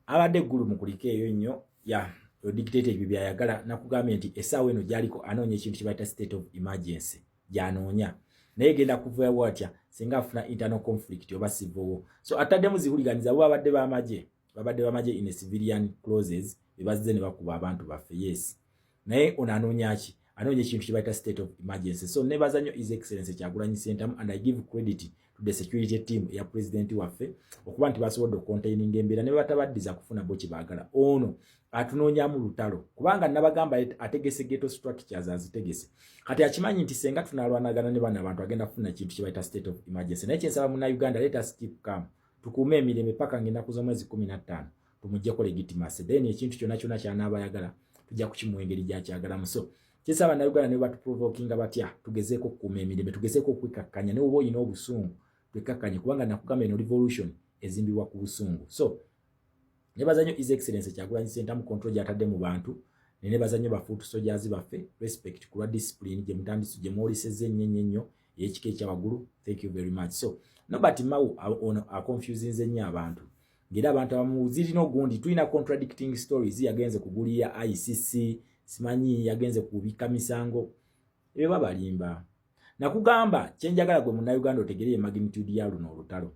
abadde eggulu mu kulika eyo nnyo ya dictate ebyo byayagala nakugambye nti essaawa eno gy'aliko anoonya ekintu kye bayita state of emergency gy'anoonya naye genda kuva watya singa afuna internal conflict oba civil war. So ataddemu zihuliganiza bo babadde b'amagye in a civilian clauses bebazze ne bakuba abantu baffe yes naye ono anoonya ki anoonya ekintu kye bayita state of emergency. So nebaza nnyo his excellence Kyagulanyi Ssentamu and I give credit to the security team ya president waffe okuba nti basobodde okucontaininga embeera ne batabaddiza kufuna bo kye baagala. Ono atunoonyaamu lutalo kubanga nabagamba ategese ghetto structures azitegese kati akimanyi nti senga tunalwanagana ne bana abantu agenda kufuna ekintu kye bayita state of emergency. Naye kyensaba muna Uganda let us keep calm tukuume emirembe paka ng'ennaku z'omwezi 15 tumuggyeko legitimacy then ekintu kyonna kyonna ky'anaaba ayagala tujja kukimuwa engeri gy'akyagalamu. So kyensaba na Uganda ne batuprovokinga batya tugezeeko okukuuma emirembe tugezeeko okwekakkanya ne oba olina obusungu twekakkanye kubanga nakugamba eno revolution ezimbibwa ku busungu. So nebaza nnyo his excellence Kyagulanyi Ssentamu control gy'atadde mu bantu ne nebaza nnyo bafuutu soldiers baffe respect ku lwa discipline gye mutandisi gye mwolisezza ennyo ey'ekika ekyawaggulu thank you very much. So Nobert Mao ono aconfusinze nnyo abantu ng'era abantu abamu zirina ogundi tulina contradicting stories yagenze kuguliya ICC simanyi yagenze kubika misango ebyo babalimba nakugamba kyenjagala gwe munnayuganda otegereye magnitude ya luno olutalo.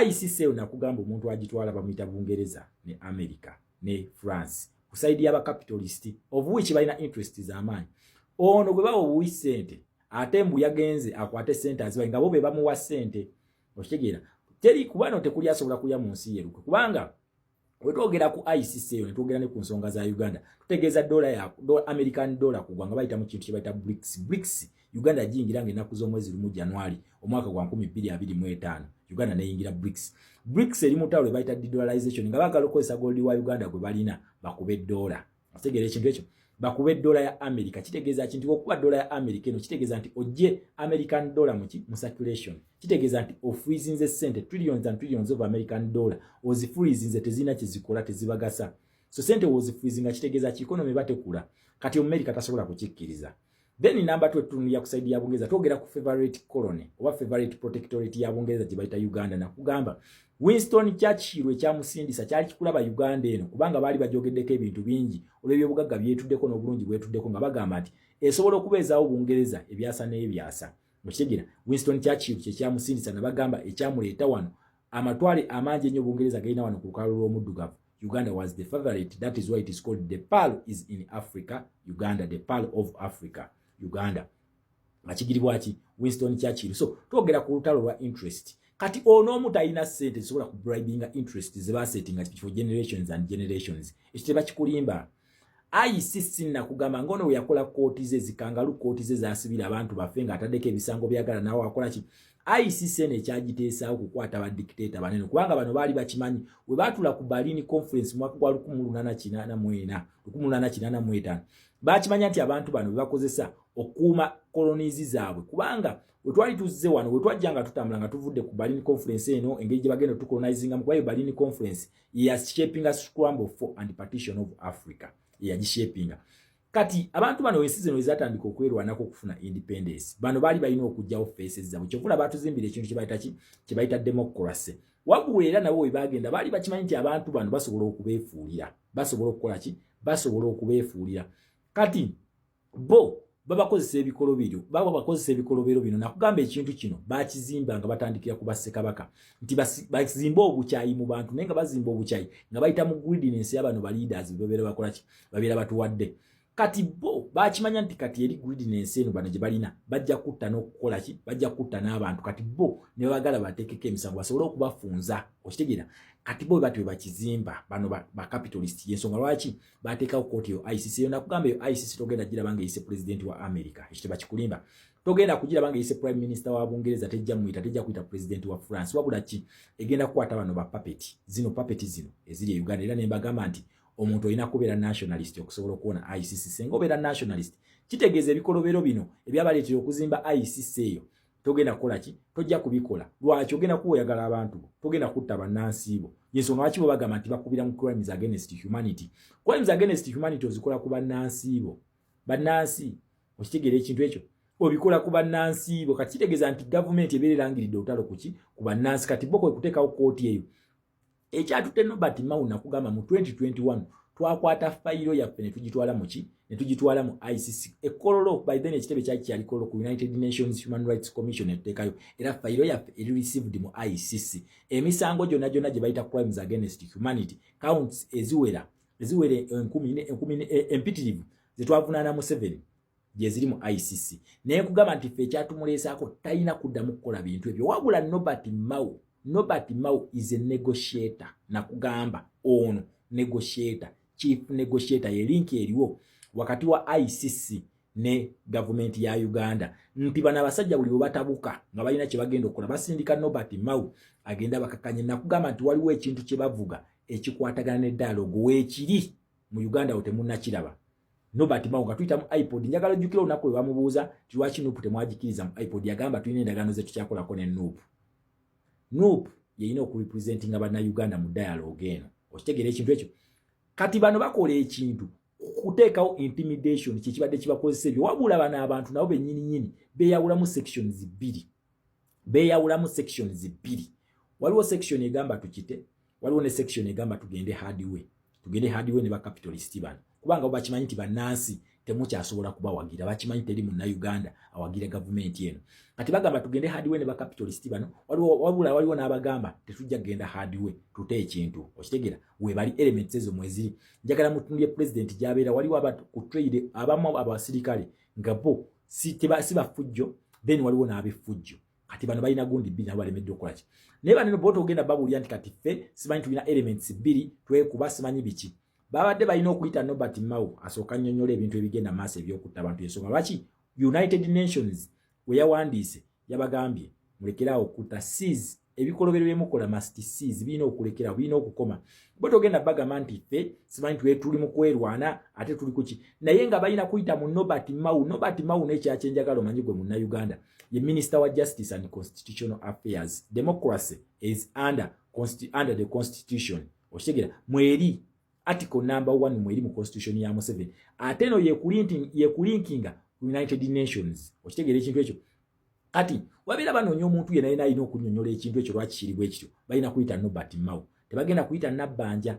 ICC nakugamba omuntu agitwala bamuyita Bungereza ne America ne France kusaidi y'abakapitalist of which balina interest z'amaanyi. Ono gwe bawo obuwi ssente ate mbu yagenze akwate ssente azibaye nga bo be bamuwa ssente okitegeera teri kubano tekuli asobola kulya mu nsi yeruke kubanga wetwogera ku ICC ne twogera ne ku nsonga za Uganda tutegeeza American dollar kugwa nga bayita mu kintu kye bayita BRICS. Uganda giyingira ng'ennaku z'omwezi lumu January omwaka gwa 2025 Uganda neyingira BRICS eri mu tawule bayita de-dollarization nga baagala okukozesa gold wa Uganda gwe balina bakube dola. Otegeera ekintu ekyo bakube dola ya America kitegeeza kintu okuba dola ya America eno kitegeeza nti ojje American dollar mu circulation kitegeeza nti ofreezinze sente trillions and trillions of American dollar ozifreezinze tezina kizikola tezibagasa. So sente wozifreezinga kitegeeza ki economy batekula kati America tasobola kukikkiriza. Then number 2 tunu ya kusaidi ya Bungereza twogera ku favorite colony oba favorite protectorate ya Bungereza gye bayita Uganda na kugamba Winston Churchill ekyamusindisa kyali kikulaba Uganda eno kubanga baali bajogeddeko ebintu bingi olw'ebyo bugagga byetuddeko n'obulungi bwetuddeko nga bagamba nti esobola okubeezaawo Bungereza ebyasa n'ebyasa. Mukitegera Winston Churchill kyamusindisa na bagamba ekyamuleeta wano amatwale amangi ennyo Bungereza galina wano ku lukalu lw'omuddugavu. Uganda was the favorite, that is why it is called the Pearl is in Africa. Uganda, the Pearl of Africa. Uganda akigiribwa ki Winston Churchill. So twogera ku lutalo lwa interest kati ono omuntu alina ssente zisobola ku bribinga interest ze basettinga for generations and generations ekyo tebakikulimba. ICC nakugamba ngono yakola kooti ze zikangalu kooti ze zasibira abantu baffe nga ataddeko ebisango byagala nawe akola ki ICC ne kyagiteesaawo okukwata ba dictator banene kubanga bano baali bakimanyi we baatula ku Berlin conference mwaka gwa 1885 bakimanya nti abantu bano bakozesa okuuma kolonizi zaabwe kubanga wetwali tuzze wano wetwajjanga tutambula nga tuvudde ku Berlin conference eno engeri gye bagenda tukolonizinga mu kwayo Berlin conference ya shaping a scramble for and partition of Africa ya gishapinga kati abantu bano wensi zino ezatandika okwerwanako okufuna independence bano baali balina okujjawo faces zaabwe kyokula batuzimbira ekintu kye bayita democracy wabula era nabo we bagenda baali bakimanyi nti abantu bano basobola okubeefuulira basobola okukola ki basobola okubeefuulira kati bo babakozesa ebikolobero bino nakugamba ekintu kino bakizimba nga batandikira ku bassekabaka nti bazimba obukyayi mu bantu naye nga bazimba obukyayi nga bayita mu greediness y'abano ba leaders babeera bakola ki babeera batuwadde kati bo bakimanya nti kati eri greediness eno bano gye balina bajja kutta n'okukola ki bajja kutta n'abantu kati bo ne bagala bateekeko emisango basobole okubafunza okitegeera kati bo batwe bakizimba bano ba capitalist yensonga lwaki bateekawo kooti yo ICC yo nakugamba yo ICC togenda giraba ng'eyise president wa America ekyo tebakikulimba togenda kugiraba ng'eyise prime minister wa Bungereza tejja kuyita president wa France wabula ki egenda kukwata bano ba puppet zino eziri e Uganda era ne mbagamba nti omuntu olina kubeera nationalist okusobola okuwona ICC senga obeera nationalist kitegeeza ebikolobero bino ebyabaleetera okuzimba ICC eyo togenda kukola ki tojja kubikola lwaki ogenda kuwoyagala abantu togenda kutta bannansi bo yensonga lwaki bo bagamba nti bakubira mu crimes against humanity ozikola ku bannansi bo bannansi okitegeera ekintu ekyo obikola ku bannansi bo kati kitegeeza nti gavumenti ebeera erangiridde olutalo ku bannansi kati bo kwe kuteekawo kooti eyo ekyatutte Norbert Mao nakugamba mu 2021 twakwata fayiro yaffe ne tugitwala mu ICC ekololo by then ekitebe kyali kololo ku United Nations Human Rights Commission eteekayo era fayiro yaffe eri received mu ICC emisango gyonna gye bayita crimes against humanity counts eziwera empitirivu zetwavunaana mu 7 gye ziri mu ICC naye kugamba nti ffe ekyatumuleesaako talina kuddamu kukola bintu ebyo wabula Norbert Mao is a negotiator nakugamba ono negotiator chief negotiator ye link eriwo wakati wa ICC ne government ya Uganda nti bana basajja buli batabuka nga balina kye bagenda okukola basindika Norbert Mao agenda bakakanye nakugamba nti waliwo ekintu kye bavuga ekikwatagana ne dialogue weekiri mu Uganda otemunnakiraba Norbert Mao nga tuyita mu iPod njagala ojjukira olunaku lwe bamubuuza ti lwaki Nuupu temwagikiriza mu iPod yagamba tulina endagaano ze tukyakolako ne Nuupu yeyina okurepresentinga bannayuganda mu dialogue eno okitegeera ekintu ekyo kati bano bakola ekintu kuteekawo intimidation kyekibadde kibakozesa ebyo wabula bano abantu nabo bennyininyini beeyawulamu sections bbiri waliwo section egamba tukite waliwo ne section egamba tugende hardway ne bakapitalist bano kubanga bakimanyi nti bannansi temukyasobola kubawagira bakimanyi teri munnayuganda awagira gavumenti eno kati bagamba tugende hardway ne bakapitalist bano waliwo n'abagamba tetujja kugenda hardway tute ekintu okitegeera webali elements ezo mweziri njagala mutunulye president gyabeera waliwo ku trade abamu abasirikale nga bo si bafujjo then waliwo n'abefujjo kati bano balina gundi bbiri nabo balemedde okukolaki naye baneno boto ogenda babulya nti kati ffe simanyi tulina elements bbiri twekuba simanyi biki babadde balina okuyita Norbert Mao asooka nnyonnyola ebintu ebigenda maaso ebyokutta abantu ensonga lwaki United Nations we yawandiise yabagambye mulekerawo okutta seize ebikolobero byemukola must seize birina okulekerawo birina okukoma bo togenda bagamba nti ffe simanyi tuli mu kwerwana ate tuli kuki naye nga balina kuyita mu Norbert Mao nekyakyenjagala omanyi gwe munnayuganda ye Minister wa Justice and Constitutional Affairs democracy is under the constitution okitegeera mweri article number 1 mweri mu constitution ya Museveni ate no yekulinkinga United Nations okitegeera ekintu ekyo kati wabira banoonya omuntu yenna yena alina okunnyonnyola ekintu ekyo lwaki kiri bwe kityo balina kuyita Norbert Mao tebagenda kuyita Nabbanja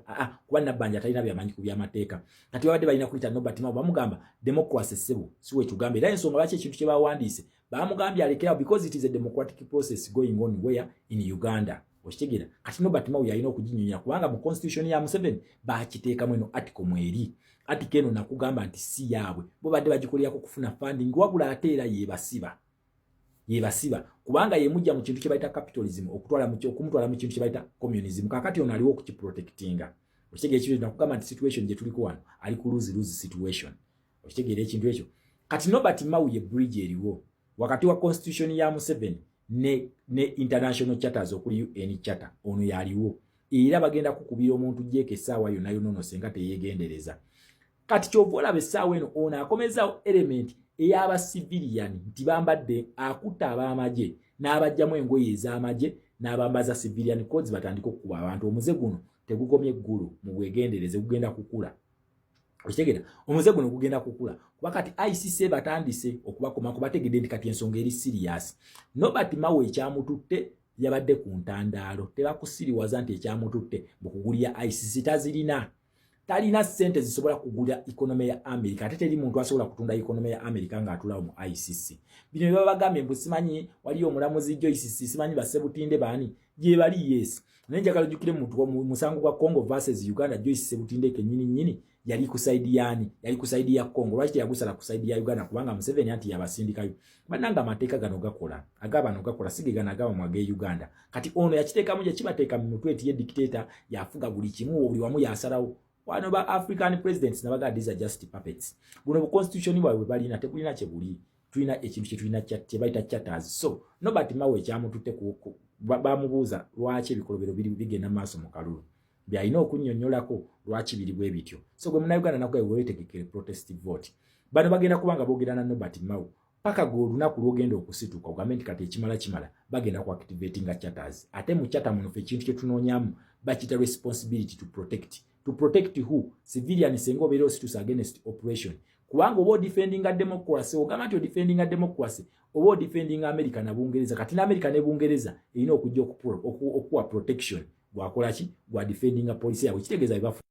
kuba Nabbanja talina byamanyi ku byamateeka kati babadde balina kuyita Norbert Mao bamugamba democracy sebo siwe ekigamba era ensonga lwaki ekintu kye bawandiise bamugambye alekerawo because it is a democratic process going on where in Uganda okitegeera kati Norbert Mao yalina okuginyonya kubanga mu constitution ya Museveni bakiteekamu eno article mweri article eno nakugamba nti si yaabwe bo badde bagikolerako kufuna funding wabula ate era yebasiba kubanga yemujja mu kintu kye bayita capitalism okumutwala mu kintu kye bayita communism kakati ono aliwo okukiprotectinga okitegeera ekintu nakugamba nti situation gye tuliko wano ali ku lose situation okitegeera ekintu ekyo kati Norbert Mao ye bridge eriwo wakati wa constitution ya Museveni ne international charters okuli UN charter ono yaliwo era bagenda kukubira omuntu jeke essaawa yonna yonono senga teyegendereza kati kyovola besaawa eno ono akomezaawo element eyaba civilian nti bambadde akutta ab'amagye n'abajjamu engoye ez'amagye n'abambaza civilian codes batandika okukuba abantu omuze guno tegugomye eggulu mu bwegendereze gugenda kukula okitegeera omuze guno gugenda kukula kuba kati ICC batandise okubakoma kubategedde nti kati ensonga eri serious Norbert Mao ekyamututte yabadde ku ntandaalo tebakusiriwaza nti ekyamututte bukugulya ICC talina sente zisobola kugula economy ya America ate teri muntu asobola kutunda economy ya America nga atulawo mu ICC bino baba bagambye mbu simanyi waliyo omulamuzi Joyce simanyi basebutinde baani gye bali yes nenjagala jukire muntu musango kwa Congo versus Uganda Joyce sebutinde kenyini yali kusaidi ya Congo lwaki yagusala kusaidi ya Uganda kubanga Museveni anti yabasindikayo bananga amateeka gano gakola agabano gakola sigigana agaba mwage Uganda kati ono yakiteeka muje kibateeka mu mutwe eti ye dictator yafuga buli kimu buli wamu yasalawo wano ba African presidents nabaga these are just puppets buno bu constitution bwe balina tekulina kye buli tulina ekintu kye tulina kye bayita charters so Norbert Mao ekyamututte ku bamubuuza lwaki ebikolobero bigenda maaso mu kalulu byalina okunnyonnyolako lwaki biri bwe bityo so gwe munnayuganda nakwe weetegekere protest vote bano bagenda kubanga boogera na Norbert Mao paka go olunaku lwogenda okusituka ogambe nti kati ekimala bagenda ku activatinga charters ate mu charter muno fe ekintu kye tunoonyamu bakita responsibility to protect who civilian sengo bero situs against operation kubanga obo defending a democracy ogamba nti defending a democracy obo defending America na Bungereza kati na America ne Bungereza erina okujja okuwa protection gwakola ki gwa defendinga police yawe kitegeeza bibafu